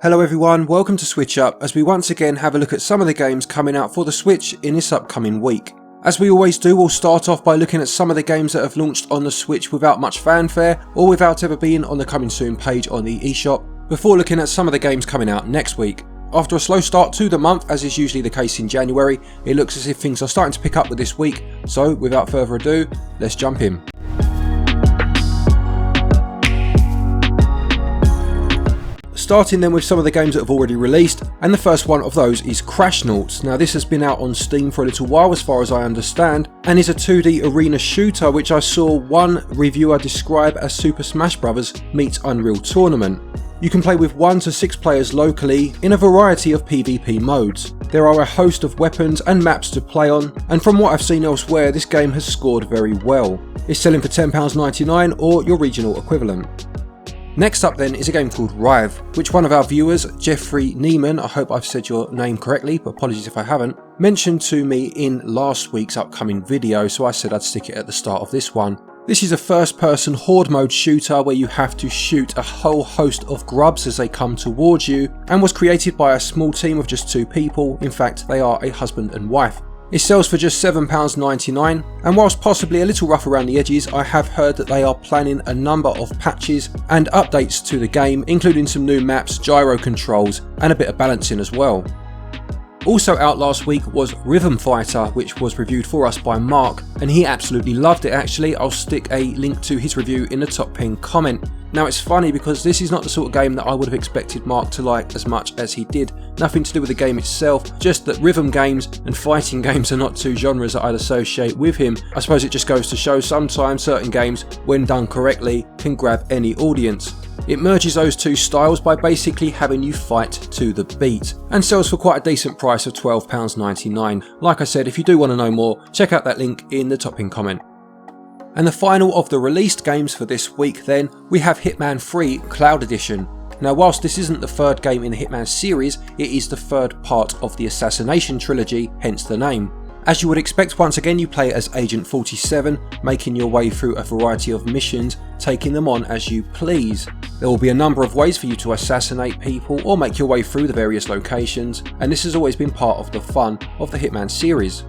Hello everyone, welcome to SwitchUp as we once again have a look at some of the games coming out for the Switch in this upcoming week. As we always do, we'll start off by looking at some of the games that have launched on the Switch without much fanfare or without ever being on the coming soon page on the eShop, before looking at some of the games coming out next week. After a slow start to the month, as is usually the case in January, it looks as if things are starting to pick up with this week, so without further ado, let's jump in. Starting then with some of the games that have already released, and the first one of those is Crashnauts. Now this has been out on Steam for a little while as far as I understand, and is a 2D arena shooter which I saw one reviewer describe as Super Smash Bros. Meets Unreal Tournament. You can play with 1 to 6 players locally in a variety of PvP modes. There are a host of weapons and maps to play on, and from what I've seen elsewhere this game has scored very well. It's selling for £10.99 or your regional equivalent. Next up then is a game called Writhe, which one of our viewers, Jeffrey Neiman, I hope I've said your name correctly, but apologies if I haven't, mentioned to me in last week's upcoming video, so I said I'd stick it at the start of this one. This is a first-person horde mode shooter where you have to shoot a whole host of grubs as they come towards you, and was created by a small team of just 2 people. In fact, they are a husband and wife. It sells for just £7.99, and whilst possibly a little rough around the edges, I have heard that they are planning a number of patches and updates to the game, including some new maps, gyro controls, and a bit of balancing as well. Also out last week was Rhythm Fighter, which was reviewed for us by Mark, and he absolutely loved it actually. I'll stick a link to his review in the top pinned comment. Now it's funny because this is not the sort of game that I would have expected Mark to like as much as he did. Nothing to do with the game itself, just that rhythm games and fighting games are not 2 genres that I'd associate with him. I suppose it just goes to show sometimes certain games, when done correctly, can grab any audience. It merges those 2 styles by basically having you fight to the beat, and sells for quite a decent price of £12.99. Like I said, if you do want to know more, check out that link in the top pinned comment. And the final of the released games for this week then, we have Hitman 3 Cloud Edition. Now whilst this isn't the 3rd game in the Hitman series, it is the 3rd part of the Assassination trilogy, hence the name. As you would expect, once again you play as Agent 47, making your way through a variety of missions, taking them on as you please. There will be a number of ways for you to assassinate people or make your way through the various locations, and this has always been part of the fun of the Hitman series.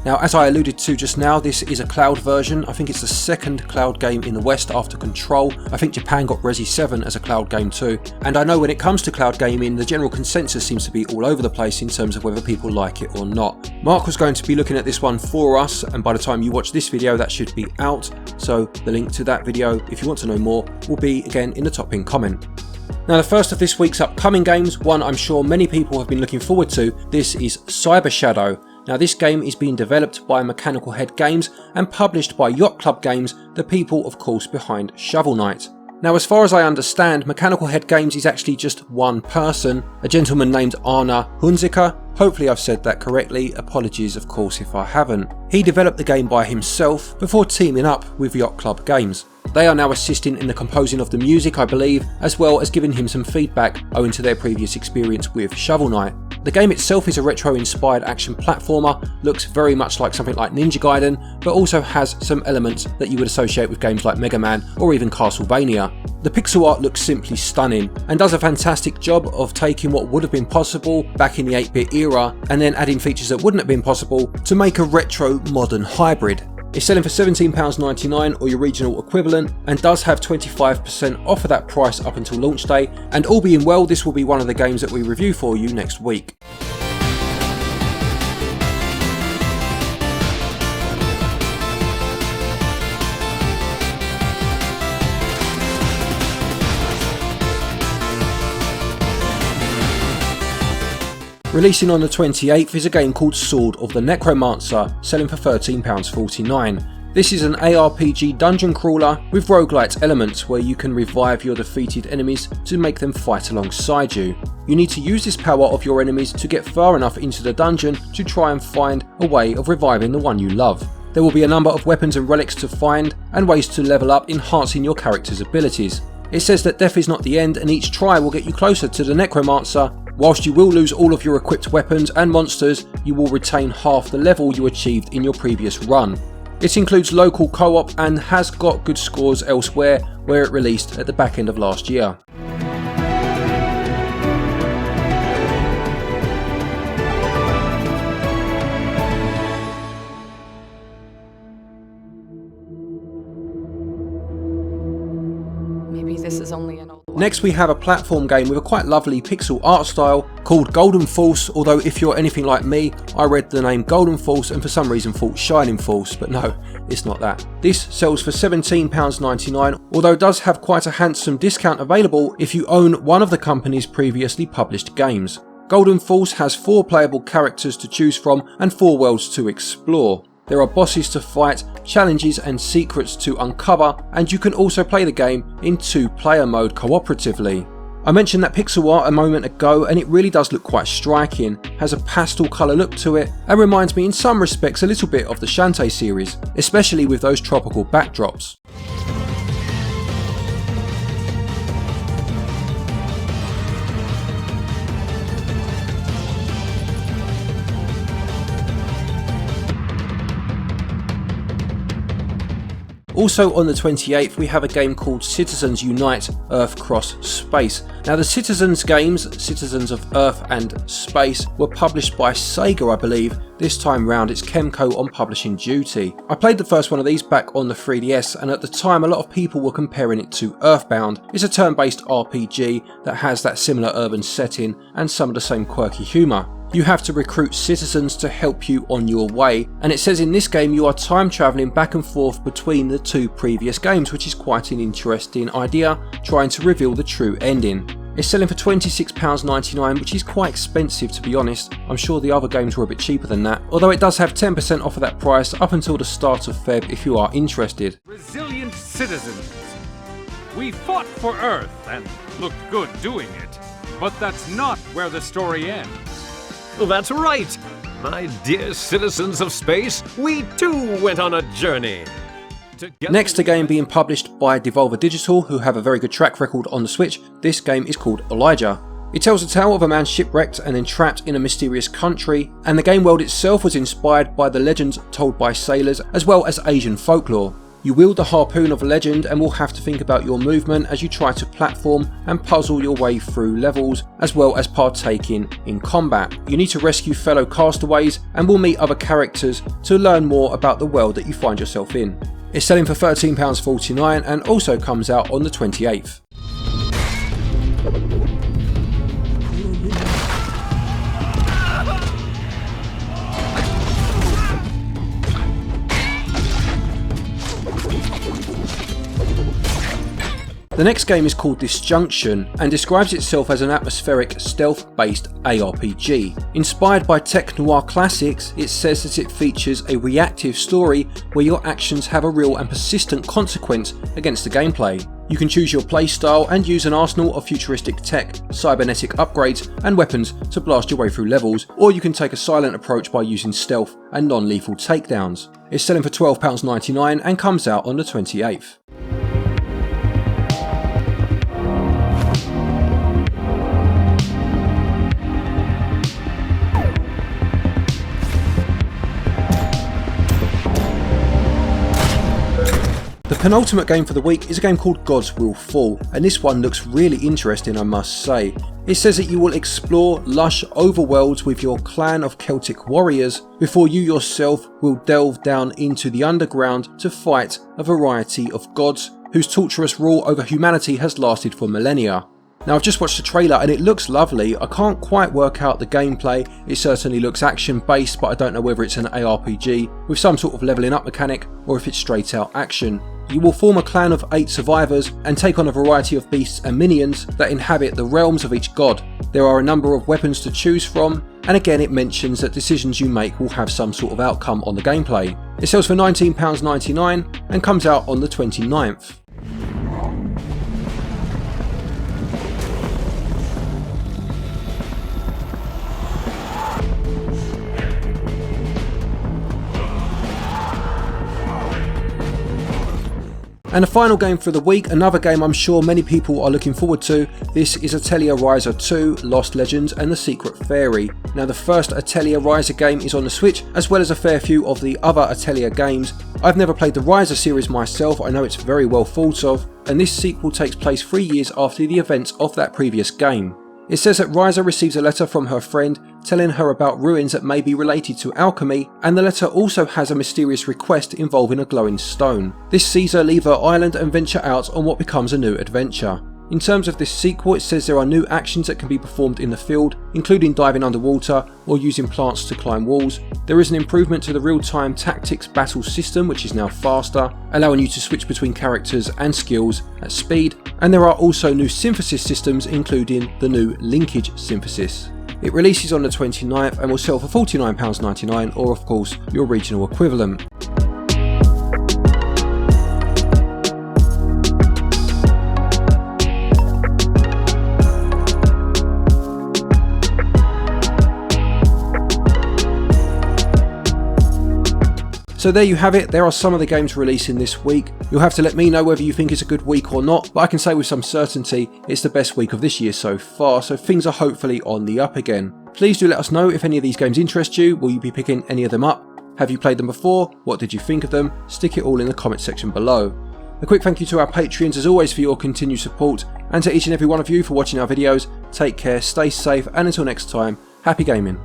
Now as I alluded to just now, this is a cloud version. I think it's the 2nd cloud game in the West after Control. I think Japan got Resi 7 as a cloud game too. And I know when it comes to cloud gaming, the general consensus seems to be all over the place in terms of whether people like it or not. Mark was going to be looking at this one for us, and by the time you watch this video that should be out. So the link to that video, if you want to know more, will be again in the top pinned comment. Now the first of this week's upcoming games, one I'm sure many people have been looking forward to, this is Cyber Shadow. Now this game is being developed by Mechanical Head Games and published by Yacht Club Games, the people of course behind Shovel Knight. Now as far as I understand, Mechanical Head Games is actually just one person, a gentleman named Arna Hunziker. Hopefully I've said that correctly, apologies of course if I haven't. He developed the game by himself before teaming up with Yacht Club Games. They are now assisting in the composing of the music I believe, as well as giving him some feedback owing to their previous experience with Shovel Knight. The game itself is a retro-inspired action platformer, looks very much like something like Ninja Gaiden, but also has some elements that you would associate with games like Mega Man or even Castlevania. The pixel art looks simply stunning and does a fantastic job of taking what would have been possible back in the 8-bit era and then adding features that wouldn't have been possible to make a retro modern hybrid. It's selling for £17.99 or your regional equivalent, and does have 25% off of that price up until launch day, and all being well this will be one of the games that we review for you next week. Releasing on the 28th is a game called Sword of the Necromancer, selling for £13.49. This is an ARPG dungeon crawler with roguelite elements where you can revive your defeated enemies to make them fight alongside you. You need to use this power of your enemies to get far enough into the dungeon to try and find a way of reviving the one you love. There will be a number of weapons and relics to find and ways to level up, enhancing your character's abilities. It says that death is not the end and each try will get you closer to the Necromancer. Whilst you will lose all of your equipped weapons and monsters, you will retain half the level you achieved in your previous run. It includes local co-op and has got good scores elsewhere, where it released at the back end of last year. Next we have a platform game with a quite lovely pixel art style called Golden Force, although if you're anything like me, I read the name Golden Force and for some reason thought Shining Force, but no, it's not that. This sells for £17.99, although it does have quite a handsome discount available if you own one of the company's previously published games. Golden Force has 4 playable characters to choose from and 4 worlds to explore. There are bosses to fight, challenges and secrets to uncover, and you can also play the game in 2-player mode cooperatively. I mentioned that pixel art a moment ago and it really does look quite striking, has a pastel colour look to it and reminds me in some respects a little bit of the Shantae series, especially with those tropical backdrops. Also on the 28th we have a game called Citizens Unite Earth Cross Space. Now the Citizens games, Citizens of Earth and Space, were published by Sega I believe. This time round it's Kemco on publishing duty. I played the first one of these back on the 3DS and at the time a lot of people were comparing it to Earthbound. It's a turn-based RPG that has that similar urban setting and some of the same quirky humour. You have to recruit citizens to help you on your way, and it says in this game you are time travelling back and forth between the 2 previous games, which is quite an interesting idea, trying to reveal the true ending. It's selling for £26.99, which is quite expensive to be honest. I'm sure the other games were a bit cheaper than that, although it does have 10% off of that price up until the start of Feb if you are interested. Resilient citizens. We fought for Earth and looked good doing it, but that's not where the story ends. Well, that's right, my dear citizens of space, we too went on a journey. Next, a game being published by Devolver Digital, who have a very good track record on the Switch. This game is called Olija. It tells the tale of a man shipwrecked and then trapped in a mysterious country, and the game world itself was inspired by the legends told by sailors as well as Asian folklore. You wield the harpoon of a legend and will have to think about your movement as you try to platform and puzzle your way through levels, as well as partaking in combat. You need to rescue fellow castaways and will meet other characters to learn more about the world that you find yourself in. It's selling for £13.49 and also comes out on the 28th. The next game is called Disjunction and describes itself as an atmospheric stealth-based ARPG. Inspired by tech noir classics, it says that it features a reactive story where your actions have a real and persistent consequence against the gameplay. You can choose your playstyle and use an arsenal of futuristic tech, cybernetic upgrades and weapons to blast your way through levels, or you can take a silent approach by using stealth and non-lethal takedowns. It's selling for £12.99 and comes out on the 28th. The penultimate game for the week is a game called Gods Will Fall, and this one looks really interesting I must say. It says that you will explore lush overworlds with your clan of Celtic warriors before you yourself will delve down into the underground to fight a variety of gods whose torturous rule over humanity has lasted for millennia. Now I've just watched the trailer and it looks lovely. I can't quite work out the gameplay. It certainly looks action based, but I don't know whether it's an ARPG with some sort of leveling up mechanic or if it's straight out action. You will form a clan of 8 survivors and take on a variety of beasts and minions that inhabit the realms of each god. There are a number of weapons to choose from, and again it mentions that decisions you make will have some sort of outcome on the gameplay. It sells for £19.99 and comes out on the 29th. And the final game for the week, another game I'm sure many people are looking forward to. This is Atelier Ryza 2, Lost Legends and the Secret Fairy. Now the first Atelier Ryza game is on the Switch, as well as a fair few of the other Atelier games. I've never played the Ryza series myself, I know it's very well thought of, and this sequel takes place 3 years after the events of that previous game. It says that Ryza receives a letter from her friend telling her about ruins that may be related to alchemy, and the letter also has a mysterious request involving a glowing stone. This sees her leave her island and venture out on what becomes a new adventure. In terms of this sequel, it says there are new actions that can be performed in the field, including diving underwater or using plants to climb walls. There is an improvement to the real-time tactics battle system, which is now faster, allowing you to switch between characters and skills at speed, and there are also new synthesis systems, including the new linkage synthesis. It releases on the 29th and will sell for £49.99, or of course your regional equivalent. So there you have it, there are some of the games releasing this week. You'll have to let me know whether you think it's a good week or not, but I can say with some certainty it's the best week of this year so far, so things are hopefully on the up again. Please do let us know if any of these games interest you. Will you be picking any of them up? Have you played them before? What did you think of them? Stick it all in the comment section below. A quick thank you to our Patreons as always for your continued support, and to each and every one of you for watching our videos. Take care, stay safe, and until next time, happy gaming.